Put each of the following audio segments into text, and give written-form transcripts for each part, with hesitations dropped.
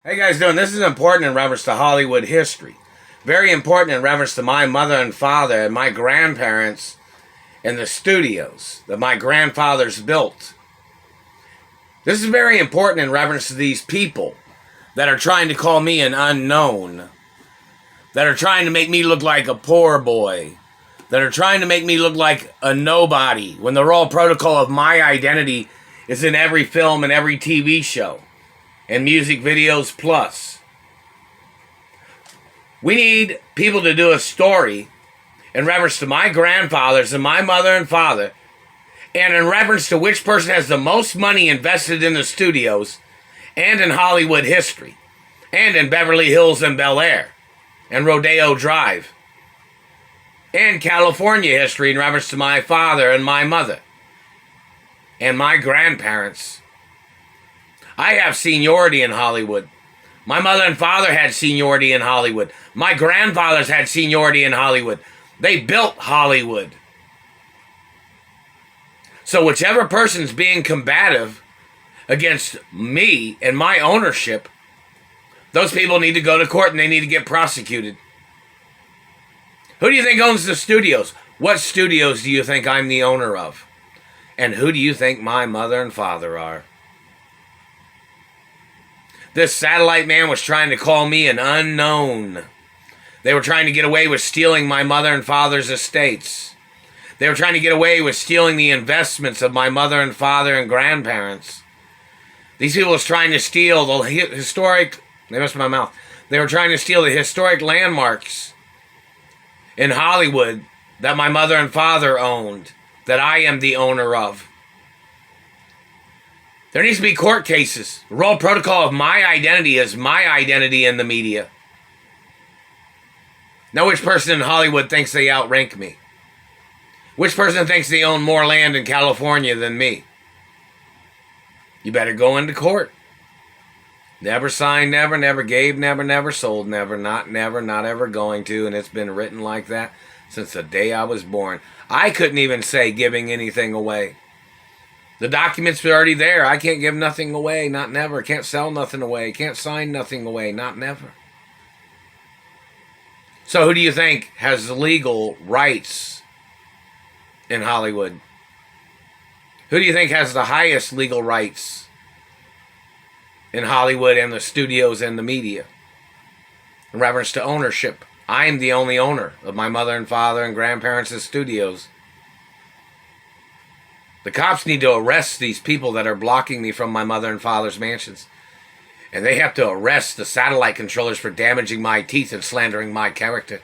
How you guys doing? This is important in reference to Hollywood history. Very important in reference to my mother and father and my grandparents and the studios that my grandfathers built. This is very important in reference to these people that are trying to call me an unknown, that are trying to make me look like a poor boy, that are trying to make me look like a nobody, when the raw protocol of my identity is in every film and every TV show and music videos plus. We need people to do a story in reference to my grandfathers and my mother and father, and in reference to which person has the most money invested in the studios and in Hollywood history, and in Beverly Hills and Bel Air, and Rodeo Drive, and California history in reference to my father and my mother, and my grandparents. I have seniority in Hollywood. My mother and father had seniority in Hollywood. My grandfathers had seniority in Hollywood. They built Hollywood. So whichever person's being combative against me and my ownership, those people need to go to court and they need to get prosecuted. Who do you think owns the studios? What studios do you think I'm the owner of? And who do you think my mother and father are? This satellite man was trying to call me an unknown. They were trying to get away with stealing my mother and father's estates. They were trying to get away with stealing the investments of my mother and father and grandparents. These people was trying to steal the historic... They messed with my mouth. They were trying to steal the historic landmarks in Hollywood that my mother and father owned, that I am the owner of. There needs to be court cases. The role protocol of my identity is my identity in the media. Now, which person in Hollywood thinks they outrank me? Which person thinks they own more land in California than me? You better go into court. Never signed, never, never gave, never, never sold, never, not ever going to, and it's been written like that since the day I was born. I couldn't even say giving anything away. The documents are already there. I can't give nothing away, not never. Can't sell nothing away. Can't sign nothing away, not never. So who do you think has the legal rights in Hollywood? Who do you think has the highest legal rights in Hollywood and the studios and the media? In reference to ownership, I am the only owner of my mother and father and grandparents' studios. The cops need to arrest these people that are blocking me from my mother and father's mansions. And they have to arrest the satellite controllers for damaging my teeth and slandering my character.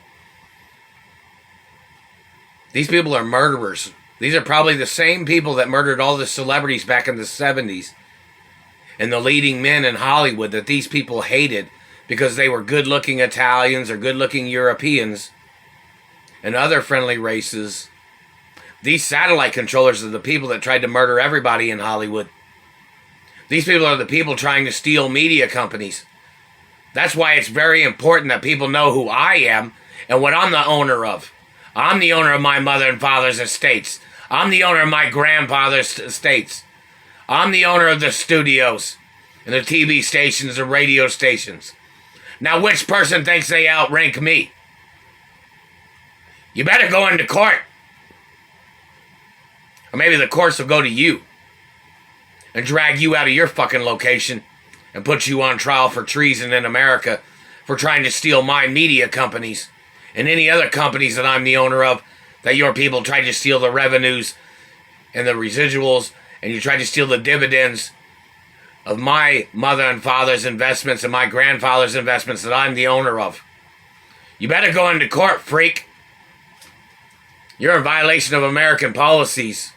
These people are murderers. These are probably the same people that murdered all the celebrities back in the 70s. And the leading men in Hollywood that these people hated because they were good-looking Italians or good-looking Europeans and other friendly races. These satellite controllers are the people that tried to murder everybody in Hollywood. These people are the people trying to steal media companies. That's why it's very important that people know who I am and what I'm the owner of. I'm the owner of my mother and father's estates. I'm the owner of my grandfather's estates. I'm the owner of the studios and the TV stations and radio stations. Now, which person thinks they outrank me? You better go into court. Or maybe the courts will go to you and drag you out of your fucking location and put you on trial for treason in America for trying to steal my media companies and any other companies that I'm the owner of, that your people tried to steal the revenues and the residuals, and you tried to steal the dividends of my mother and father's investments and my grandfather's investments that I'm the owner of. You better go into court, freak. You're in violation of American policies.